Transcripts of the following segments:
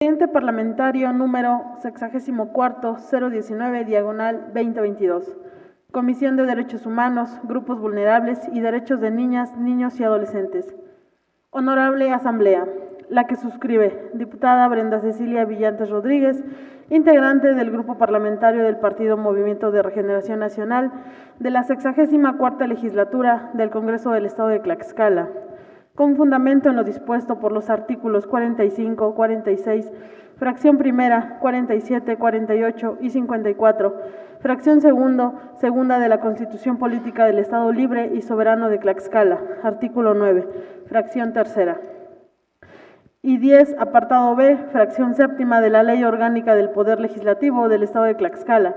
Expediente parlamentario número 64-019/2022. Comisión de Derechos Humanos, Grupos Vulnerables y Derechos de Niñas, Niños y Adolescentes. Honorable Asamblea, la que suscribe, diputada Brenda Cecilia Villantes Rodríguez, integrante del Grupo Parlamentario del Partido Movimiento de Regeneración Nacional de la 64ª Legislatura del Congreso del Estado de Tlaxcala, con fundamento en lo dispuesto por los artículos 45, 46, fracción primera, 47, 48 y 54, fracción segunda de la Constitución Política del Estado Libre y Soberano de Tlaxcala, artículo 9, fracción tercera, y 10, apartado B, fracción séptima de la Ley Orgánica del Poder Legislativo del Estado de Tlaxcala,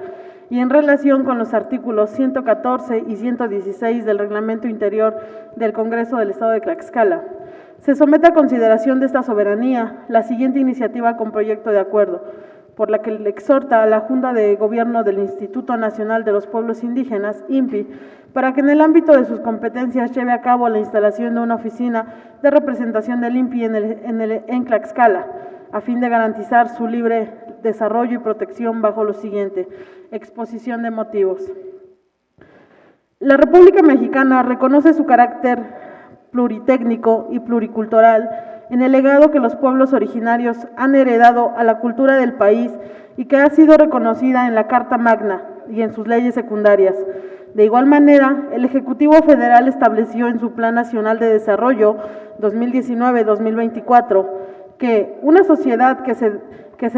y en relación con los artículos 114 y 116 del Reglamento Interior del Congreso del Estado de Tlaxcala, se somete a consideración de esta soberanía la siguiente iniciativa con proyecto de acuerdo, por la que le exhorta a la Junta de Gobierno del Instituto Nacional de los Pueblos Indígenas, INPI, para que en el ámbito de sus competencias lleve a cabo la instalación de una oficina de representación del INPI en Tlaxcala, a fin de garantizar su libre desarrollo y protección bajo lo siguiente. Exposición de motivos. La República Mexicana reconoce su carácter pluritécnico y pluricultural en el legado que los pueblos originarios han heredado a la cultura del país y que ha sido reconocida en la Carta Magna y en sus leyes secundarias. De igual manera, el Ejecutivo Federal estableció en su Plan Nacional de Desarrollo 2019-2024 que una sociedad que se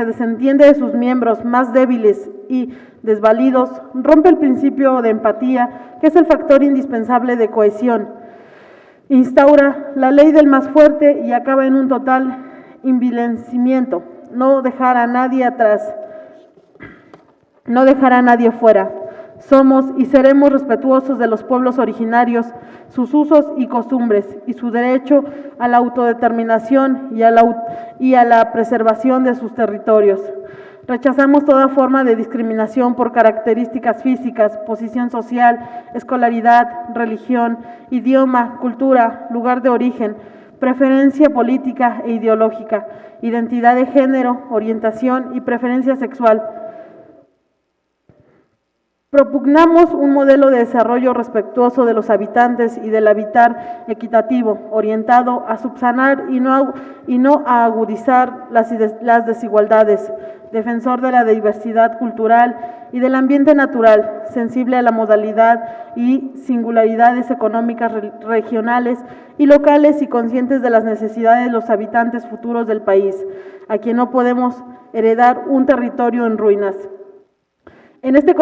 desentiende de sus miembros más débiles y desvalidos rompe el principio de empatía, que es el factor indispensable de cohesión, instaura la ley del más fuerte y acaba en un total envilecimiento, no dejar a nadie atrás, no dejar a nadie fuera. Somos y seremos respetuosos de los pueblos originarios, sus usos y costumbres, y su derecho a la autodeterminación y a la preservación de sus territorios. Rechazamos toda forma de discriminación por características físicas, posición social, escolaridad, religión, idioma, cultura, lugar de origen, preferencia política e ideológica, identidad de género, orientación y preferencia sexual. Propugnamos un modelo de desarrollo respetuoso de los habitantes y del habitar equitativo, orientado a subsanar y no a agudizar las desigualdades, defensor de la diversidad cultural y del ambiente natural, sensible a la modalidad y singularidades económicas regionales y locales y conscientes de las necesidades de los habitantes futuros del país, a quien no podemos heredar un territorio en ruinas. En este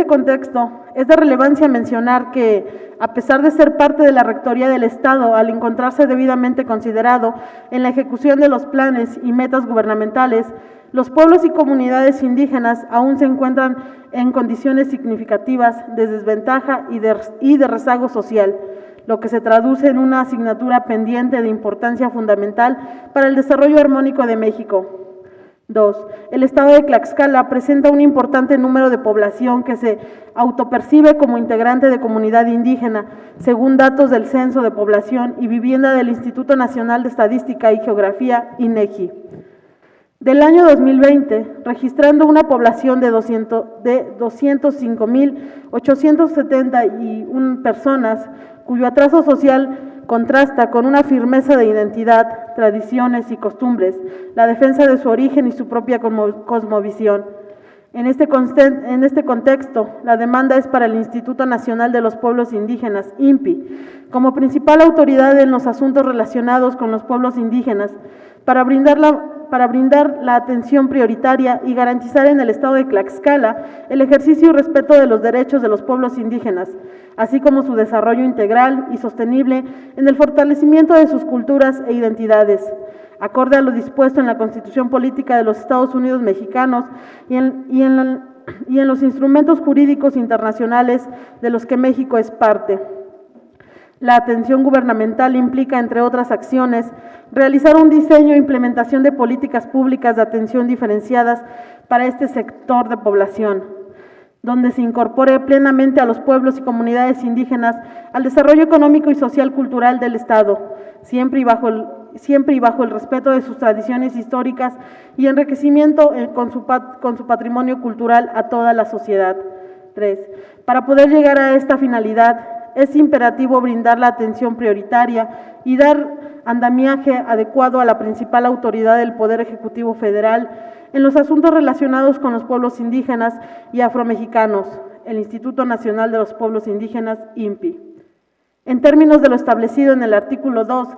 contexto, es de relevancia mencionar que, a pesar de ser parte de la Rectoría del Estado, al encontrarse debidamente considerado en la ejecución de los planes y metas gubernamentales, los pueblos y comunidades indígenas aún se encuentran en condiciones significativas de desventaja y de rezago social, lo que se traduce en una asignatura pendiente de importancia fundamental para el desarrollo armónico de México. 2. El Estado de Tlaxcala presenta un importante número de población que se autopercibe como integrante de comunidad indígena, según datos del Censo de Población y Vivienda del Instituto Nacional de Estadística y Geografía, INEGI. Del año 2020, registrando una población de 205.871 personas, cuyo atraso social contrasta con una firmeza de identidad, tradiciones y costumbres, la defensa de su origen y su propia cosmovisión. En este contexto, la demanda es para el Instituto Nacional de los Pueblos Indígenas, INPI, como principal autoridad en los asuntos relacionados con los pueblos indígenas, para brindar la atención prioritaria y garantizar en el Estado de Tlaxcala el ejercicio y respeto de los derechos de los pueblos indígenas, así como su desarrollo integral y sostenible en el fortalecimiento de sus culturas e identidades, acorde a lo dispuesto en la Constitución Política de los Estados Unidos Mexicanos y en los instrumentos jurídicos internacionales de los que México es parte. La atención gubernamental implica, entre otras acciones, realizar un diseño e implementación de políticas públicas de atención diferenciadas para este sector de población, donde se incorpore plenamente a los pueblos y comunidades indígenas al desarrollo económico y social cultural del Estado, siempre y bajo siempre y bajo el respeto de sus tradiciones históricas y enriquecimiento con su patrimonio cultural a toda la sociedad. 3. Para poder llegar a esta finalidad, es imperativo brindar la atención prioritaria y dar andamiaje adecuado a la principal autoridad del Poder Ejecutivo Federal en los asuntos relacionados con los pueblos indígenas y afromexicanos, el Instituto Nacional de los Pueblos Indígenas, INPI. En términos de lo establecido en el artículo 2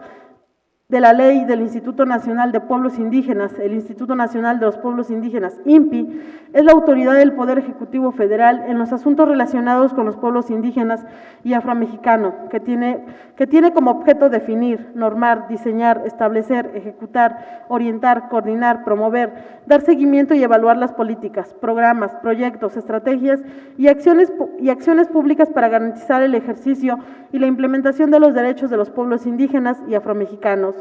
de la Ley del Instituto Nacional de Pueblos Indígenas, el Instituto Nacional de los Pueblos Indígenas, INPI, es la autoridad del Poder Ejecutivo Federal en los asuntos relacionados con los pueblos indígenas y afromexicanos, que tiene como objeto definir, normar, diseñar, establecer, ejecutar, orientar, coordinar, promover, dar seguimiento y evaluar las políticas, programas, proyectos, estrategias y acciones públicas para garantizar el ejercicio y la implementación de los derechos de los pueblos indígenas y afromexicanos,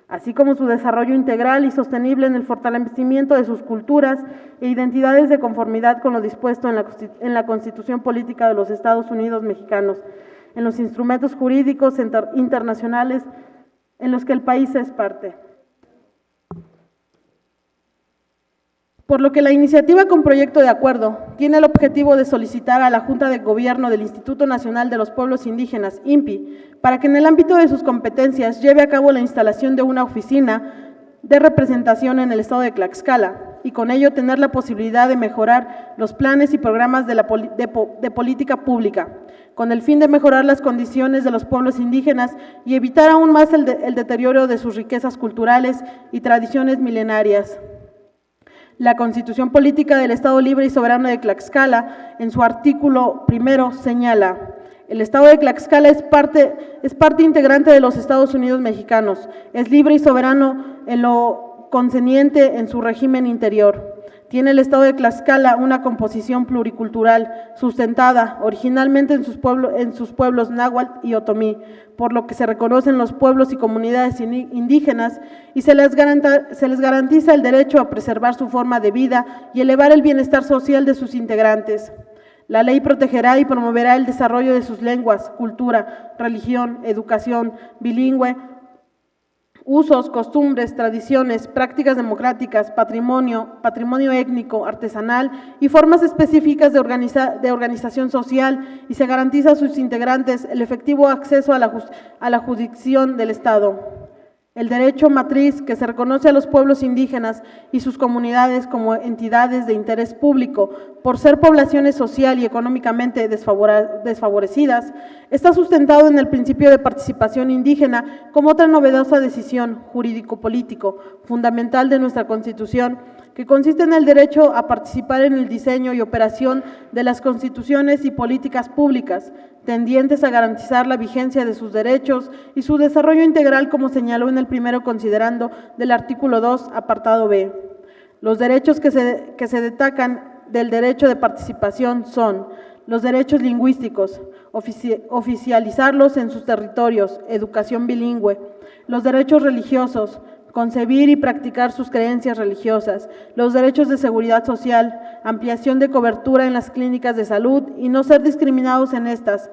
así como su desarrollo integral y sostenible en el fortalecimiento de sus culturas e identidades de conformidad con lo dispuesto en la Constitución Política de los Estados Unidos Mexicanos, en los instrumentos jurídicos internacionales en los que el país es parte. Por lo que la iniciativa con proyecto de acuerdo tiene el objetivo de solicitar a la Junta de Gobierno del Instituto Nacional de los Pueblos Indígenas, INPI, para que en el ámbito de sus competencias lleve a cabo la instalación de una oficina de representación en el estado de Tlaxcala y con ello tener la posibilidad de mejorar los planes y programas de política pública, con el fin de mejorar las condiciones de los pueblos indígenas y evitar aún más el deterioro de sus riquezas culturales y tradiciones milenarias. La Constitución Política del Estado Libre y Soberano de Tlaxcala, en su artículo 1, señala: el Estado de Tlaxcala es parte integrante de los Estados Unidos mexicanos, es libre y soberano en lo concerniente en su régimen interior. Tiene el Estado de Tlaxcala una composición pluricultural sustentada originalmente en sus pueblos náhuatl y otomí, por lo que se reconocen los pueblos y comunidades indígenas y se les garantiza el derecho a preservar su forma de vida y elevar el bienestar social de sus integrantes. La ley protegerá y promoverá el desarrollo de sus lenguas, cultura, religión, educación bilingüe, usos, costumbres, tradiciones, prácticas democráticas, patrimonio étnico, artesanal y formas específicas de organización social, y se garantiza a sus integrantes el efectivo acceso a la jurisdicción del Estado. El derecho matriz que se reconoce a los pueblos indígenas y sus comunidades como entidades de interés público por ser poblaciones social y económicamente desfavorecidas, está sustentado en el principio de participación indígena como otra novedosa decisión jurídico-político fundamental de nuestra Constitución, que consiste en el derecho a participar en el diseño y operación de las constituciones y políticas públicas, tendientes a garantizar la vigencia de sus derechos y su desarrollo integral, como señaló en el primero considerando del artículo 2, apartado B. Los derechos que se destacan del derecho de participación son los derechos lingüísticos, oficializarlos en sus territorios, educación bilingüe, los derechos religiosos, concebir y practicar sus creencias religiosas, los derechos de seguridad social, ampliación de cobertura en las clínicas de salud y no ser discriminados en estas,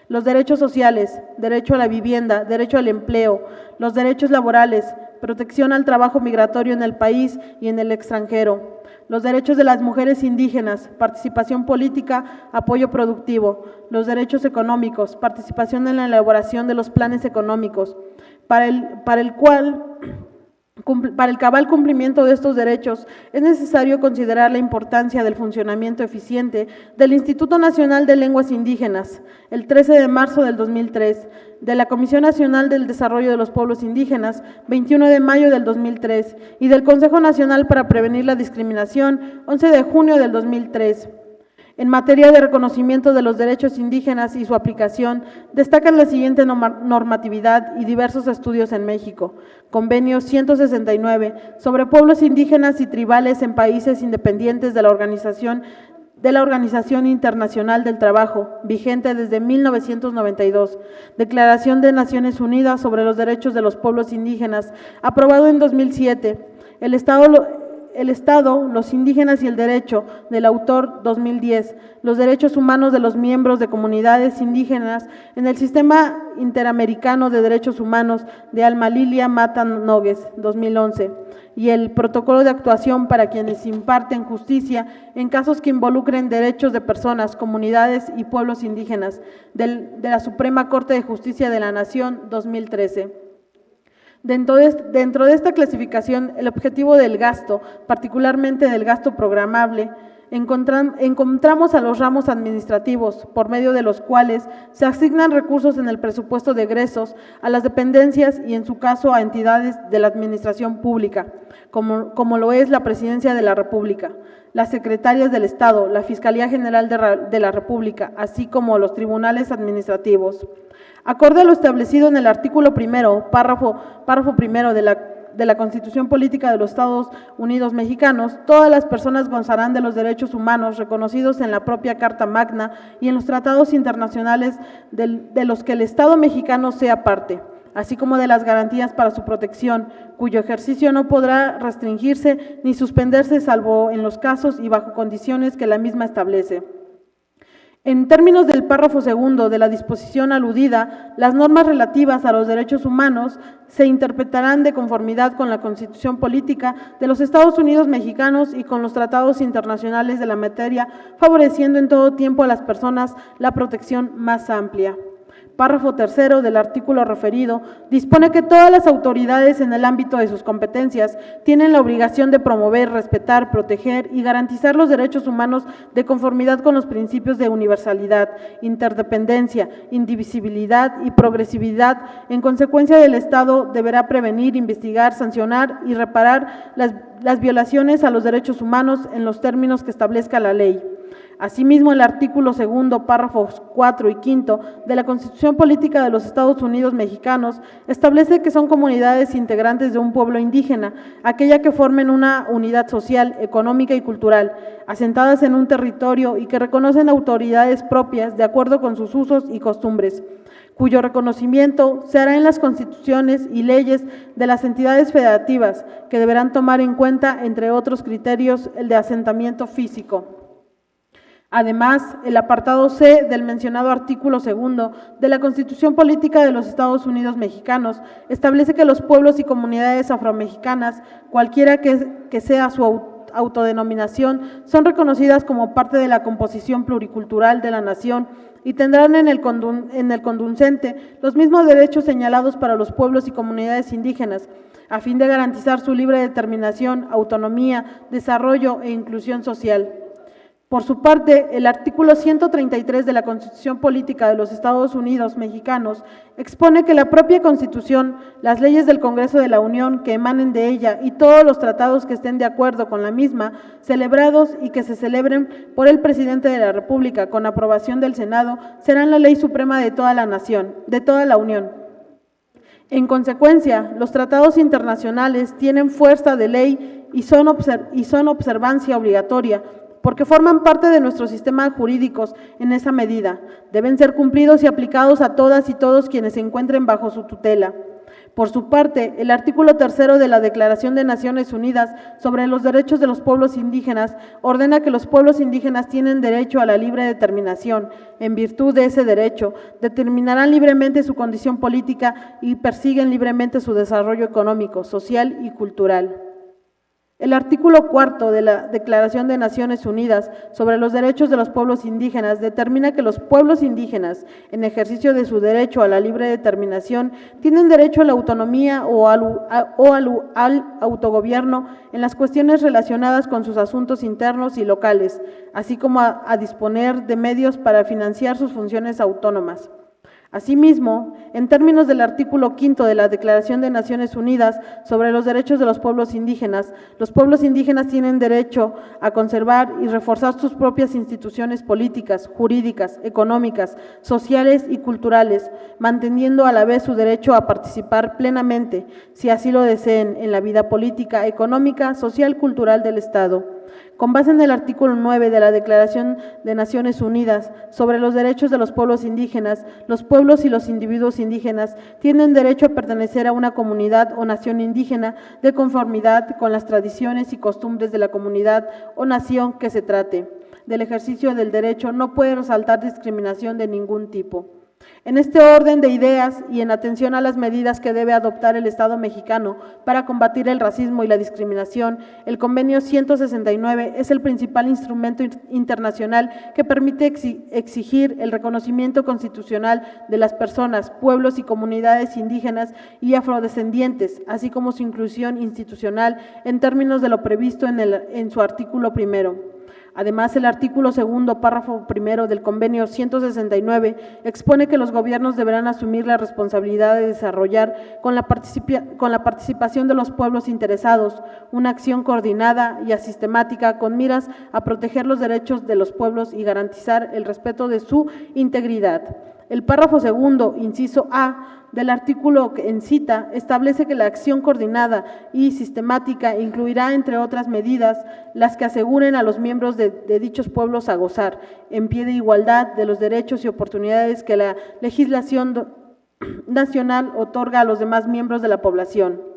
los derechos sociales, derecho a la vivienda, derecho al empleo, los derechos laborales, protección al trabajo migratorio en el país y en el extranjero, los derechos de las mujeres indígenas, participación política, apoyo productivo, los derechos económicos, participación en la elaboración de los planes económicos, para el cabal cumplimiento de estos derechos, es necesario considerar la importancia del funcionamiento eficiente del Instituto Nacional de Lenguas Indígenas, el 13 de marzo del 2003, de la Comisión Nacional del Desarrollo de los Pueblos Indígenas, 21 de mayo del 2003, y del Consejo Nacional para Prevenir la Discriminación, 11 de junio del 2003. En materia de reconocimiento de los derechos indígenas y su aplicación, destacan la siguiente normatividad y diversos estudios en México. Convenio 169 sobre pueblos indígenas y tribales en países independientes de la Organización Internacional del Trabajo, vigente desde 1992. Declaración de Naciones Unidas sobre los Derechos de los Pueblos Indígenas, aprobado en 2007. El Estado el Estado, los indígenas y el derecho, del autor 2010, los derechos humanos de los miembros de comunidades indígenas en el Sistema Interamericano de Derechos Humanos de Alma Lilia Mata Nogues, 2011, y el Protocolo de Actuación para quienes imparten justicia en casos que involucren derechos de personas, comunidades y pueblos indígenas, de la Suprema Corte de Justicia de la Nación, 2013. Dentro de esta clasificación, el objetivo del gasto, particularmente del gasto programable, encontramos a los ramos administrativos, por medio de los cuales se asignan recursos en el presupuesto de egresos a las dependencias y, en su caso, a entidades de la administración pública, como lo es la Presidencia de la República, las Secretarias del Estado, la Fiscalía General de la República, así como los tribunales administrativos. Acorde a lo establecido en el artículo primero, párrafo primero de la Constitución Política de los Estados Unidos Mexicanos, todas las personas gozarán de los derechos humanos reconocidos en la propia Carta Magna y en los tratados internacionales de los que el Estado mexicano sea parte, así como de las garantías para su protección, cuyo ejercicio no podrá restringirse ni suspenderse salvo en los casos y bajo condiciones que la misma establece. En términos del párrafo segundo de la disposición aludida, las normas relativas a los derechos humanos se interpretarán de conformidad con la Constitución Política de los Estados Unidos Mexicanos y con los tratados internacionales de la materia, favoreciendo en todo tiempo a las personas la protección más amplia. Párrafo tercero del artículo referido dispone que todas las autoridades en el ámbito de sus competencias tienen la obligación de promover, respetar, proteger y garantizar los derechos humanos de conformidad con los principios de universalidad, interdependencia, indivisibilidad y progresividad. En consecuencia, el Estado deberá prevenir, investigar, sancionar y reparar las violaciones a los derechos humanos en los términos que establezca la ley. Asimismo, el artículo segundo, párrafos 4 y 5 de la Constitución Política de los Estados Unidos Mexicanos establece que son comunidades integrantes de un pueblo indígena, aquella que formen una unidad social, económica y cultural, asentadas en un territorio y que reconocen autoridades propias de acuerdo con sus usos y costumbres, cuyo reconocimiento se hará en las constituciones y leyes de las entidades federativas, que deberán tomar en cuenta, entre otros criterios, el de asentamiento físico. Además, el apartado C del mencionado artículo segundo de la Constitución Política de los Estados Unidos Mexicanos establece que los pueblos y comunidades afromexicanas, cualquiera que sea su autodenominación, son reconocidas como parte de la composición pluricultural de la nación y tendrán en el conducente los mismos derechos señalados para los pueblos y comunidades indígenas, a fin de garantizar su libre determinación, autonomía, desarrollo e inclusión social. Por su parte, el artículo 133 de la Constitución Política de los Estados Unidos Mexicanos expone que la propia Constitución, las leyes del Congreso de la Unión que emanen de ella y todos los tratados que estén de acuerdo con la misma, celebrados y que se celebren por el Presidente de la República con aprobación del Senado, serán la ley suprema de toda la nación, de toda la Unión. En consecuencia, los tratados internacionales tienen fuerza de ley y son observancia obligatoria, porque forman parte de nuestros sistemas jurídicos en esa medida. Deben ser cumplidos y aplicados a todas y todos quienes se encuentren bajo su tutela. Por su parte, el artículo tercero de la Declaración de Naciones Unidas sobre los Derechos de los Pueblos Indígenas ordena que los pueblos indígenas tienen derecho a la libre determinación. En virtud de ese derecho, determinarán libremente su condición política y persiguen libremente su desarrollo económico, social y cultural. El artículo cuarto de la Declaración de Naciones Unidas sobre los Derechos de los Pueblos Indígenas determina que los pueblos indígenas, en ejercicio de su derecho a la libre determinación, tienen derecho a la autonomía o al autogobierno en las cuestiones relacionadas con sus asuntos internos y locales, así como a disponer de medios para financiar sus funciones autónomas. Asimismo, en términos del artículo quinto de la Declaración de Naciones Unidas sobre los Derechos de los Pueblos Indígenas tienen derecho a conservar y reforzar sus propias instituciones políticas, jurídicas, económicas, sociales y culturales, manteniendo a la vez su derecho a participar plenamente, si así lo deseen, en la vida política, económica, social, cultural del Estado. Con base en el artículo 9 de la Declaración de Naciones Unidas sobre los derechos de los pueblos indígenas, los pueblos y los individuos indígenas tienen derecho a pertenecer a una comunidad o nación indígena de conformidad con las tradiciones y costumbres de la comunidad o nación que se trate. Del ejercicio del derecho no puede resaltar discriminación de ningún tipo. En este orden de ideas y en atención a las medidas que debe adoptar el Estado mexicano para combatir el racismo y la discriminación, el Convenio 169 es el principal instrumento internacional que permite exigir el reconocimiento constitucional de las personas, pueblos y comunidades indígenas y afrodescendientes, así como su inclusión institucional en términos de lo previsto en su artículo primero. Además, el artículo segundo, párrafo primero del Convenio 169 expone que los gobiernos deberán asumir la responsabilidad de desarrollar con la participación de los pueblos interesados una acción coordinada y sistemática con miras a proteger los derechos de los pueblos y garantizar el respeto de su integridad. El párrafo segundo, inciso A, del artículo en cita establece que la acción coordinada y sistemática incluirá, entre otras medidas, las que aseguren a los miembros de dichos pueblos a gozar, en pie de igualdad, de los derechos y oportunidades que la legislación nacional otorga a los demás miembros de la población.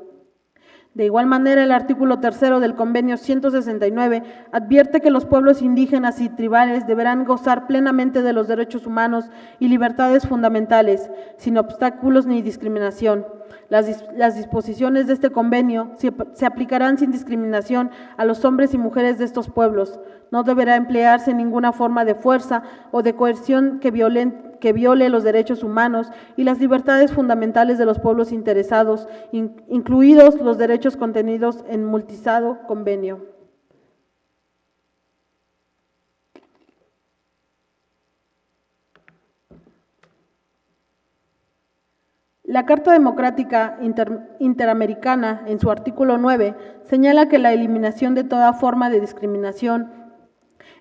De igual manera, el artículo tercero del Convenio 169 advierte que los pueblos indígenas y tribales deberán gozar plenamente de los derechos humanos y libertades fundamentales, sin obstáculos ni discriminación. Las disposiciones de este convenio se aplicarán sin discriminación a los hombres y mujeres de estos pueblos. No deberá emplearse ninguna forma de fuerza o de coerción que viole los derechos humanos y las libertades fundamentales de los pueblos interesados, incluidos los derechos contenidos en multicitado convenio. La Carta Democrática Interamericana, en su artículo 9, señala que la eliminación de toda forma de discriminación,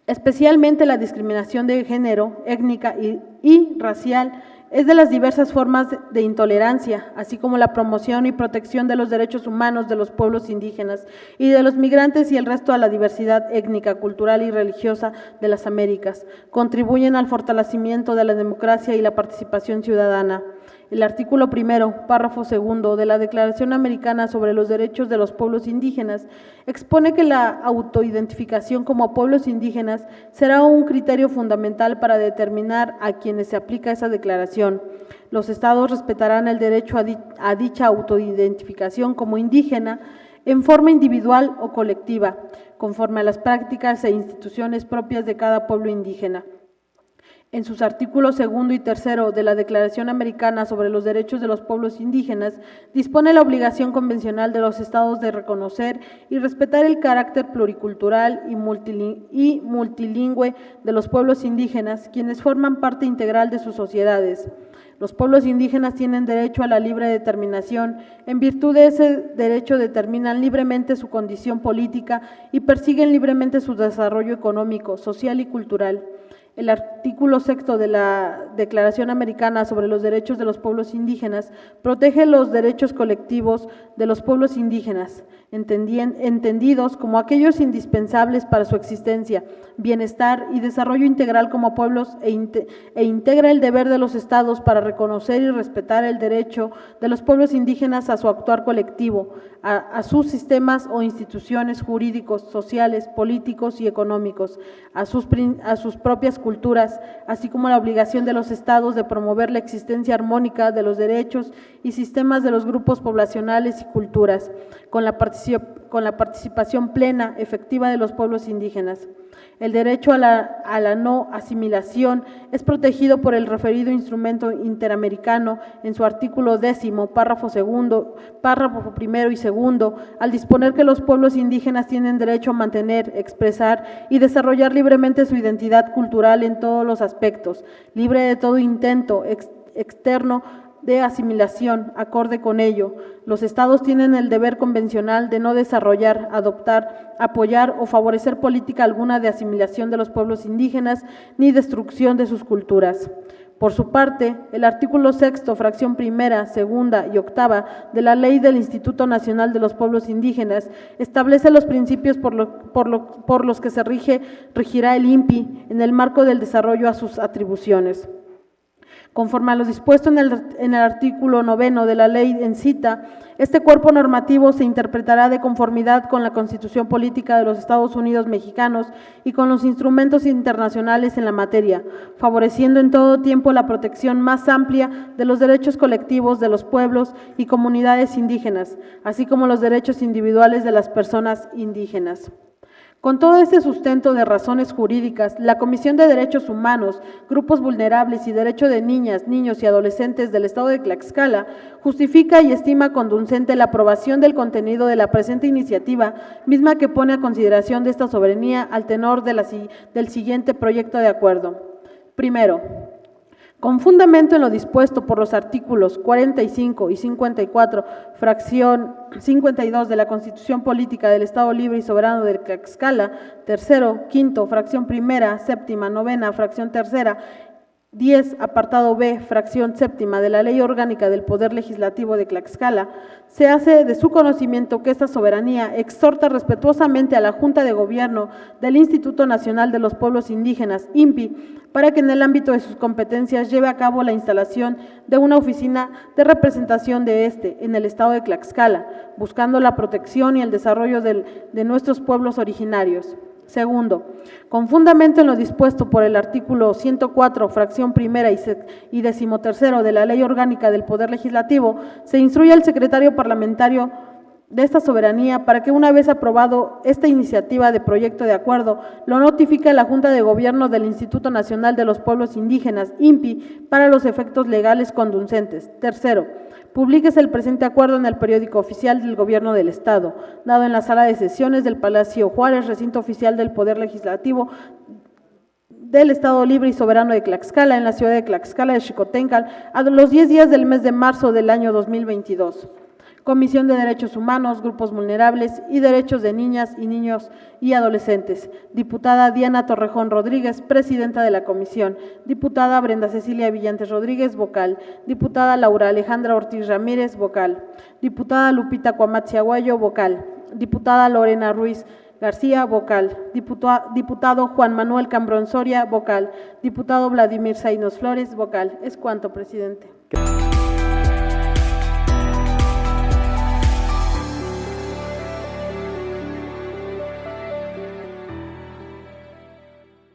especialmente la discriminación de género, étnica y racial, es de las diversas formas de intolerancia, así como la promoción y protección de los derechos humanos de los pueblos indígenas y de los migrantes y el resto de la diversidad étnica, cultural y religiosa de las Américas. Contribuyen al fortalecimiento de la democracia y la participación ciudadana. El artículo primero, párrafo segundo de la Declaración Americana sobre los Derechos de los Pueblos Indígenas expone que la autoidentificación como pueblos indígenas será un criterio fundamental para determinar a quienes se aplica esa declaración. Los estados respetarán el derecho a dicha autoidentificación como indígena en forma individual o colectiva, conforme a las prácticas e instituciones propias de cada pueblo indígena. En sus artículos segundo y tercero de la Declaración Americana sobre los Derechos de los Pueblos Indígenas, dispone la obligación convencional de los estados de reconocer y respetar el carácter pluricultural y multilingüe de los pueblos indígenas, quienes forman parte integral de sus sociedades. Los pueblos indígenas tienen derecho a la libre determinación. En virtud de ese derecho determinan libremente su condición política y persiguen libremente su desarrollo económico, social y cultural. El artículo sexto de la Declaración Americana sobre los Derechos de los Pueblos Indígenas protege los derechos colectivos de los pueblos indígenas, entendidos como aquellos indispensables para su existencia, bienestar y desarrollo integral como pueblos e integra el deber de los estados para reconocer y respetar el derecho de los pueblos indígenas a su actuar colectivo, a sus sistemas o instituciones jurídicos, sociales, políticos y económicos, a sus propias culturas, así como la obligación de los estados de promover la existencia armónica de los derechos y sistemas de los grupos poblacionales y culturas, con la participación plena, efectiva de los pueblos indígenas. El derecho a la no asimilación es protegido por el referido instrumento interamericano en su artículo 10, párrafo primero y segundo, al disponer que los pueblos indígenas tienen derecho a mantener, expresar y desarrollar libremente su identidad cultural en todos los aspectos, libre de todo intento externo de asimilación. Acorde con ello, los estados tienen el deber convencional de no desarrollar, adoptar, apoyar o favorecer política alguna de asimilación de los pueblos indígenas ni destrucción de sus culturas. Por su parte, el artículo 6º, fracción primera, segunda y octava de la Ley del Instituto Nacional de los Pueblos Indígenas establece los principios por los que se regirá el INPI en el marco del desarrollo a sus atribuciones. Conforme a lo dispuesto en el artículo 9 de la ley en cita, este cuerpo normativo se interpretará de conformidad con la Constitución Política de los Estados Unidos Mexicanos y con los instrumentos internacionales en la materia, favoreciendo en todo tiempo la protección más amplia de los derechos colectivos de los pueblos y comunidades indígenas, así como los derechos individuales de las personas indígenas. Con todo este sustento de razones jurídicas, la Comisión de Derechos Humanos, Grupos Vulnerables y Derecho de Niñas, Niños y Adolescentes del Estado de Tlaxcala justifica y estima conducente la aprobación del contenido de la presente iniciativa, misma que pone a consideración de esta soberanía al tenor del siguiente proyecto de acuerdo. Primero, con fundamento en lo dispuesto por los artículos 45 y 54, fracción 52 de la Constitución Política del Estado Libre y Soberano de Tlaxcala, tercero, quinto, fracción primera, séptima, novena, fracción tercera, 10, apartado B, fracción séptima de la Ley Orgánica del Poder Legislativo de Tlaxcala, se hace de su conocimiento que esta soberanía exhorta respetuosamente a la Junta de Gobierno del Instituto Nacional de los Pueblos Indígenas, INPI, para que en el ámbito de sus competencias lleve a cabo la instalación de una oficina de representación de en el Estado de Tlaxcala, buscando la protección y el desarrollo de nuestros pueblos originarios. Segundo, con fundamento en lo dispuesto por el artículo 104, fracción primera y decimotercero de la Ley Orgánica del Poder Legislativo, se instruye al secretario parlamentario de esta soberanía para que, una vez aprobado esta iniciativa de proyecto de acuerdo, lo notifique a la Junta de Gobierno del Instituto Nacional de los Pueblos Indígenas, INPI, para los efectos legales conducentes. Tercero, publíquese el presente acuerdo en el periódico oficial del Gobierno del Estado, dado en la sala de sesiones del Palacio Juárez, recinto oficial del Poder Legislativo del Estado Libre y Soberano de Tlaxcala, en la ciudad de Tlaxcala de Xicoténcal, a los 10 días del mes de marzo del año 2022. Comisión de Derechos Humanos, Grupos Vulnerables y Derechos de Niñas y Niños y Adolescentes. Diputada Diana Torrejón Rodríguez, presidenta de la comisión. Diputada Brenda Cecilia Villantes Rodríguez, vocal. Diputada Laura Alejandra Ortiz Ramírez, vocal. Diputada Lupita Cuamatzi Aguayo, vocal. Diputada Lorena Ruiz García, vocal. Diputado Juan Manuel Cambrón Soria, vocal. Diputado Vladimir Zainos Flores, vocal. Es cuanto, presidente.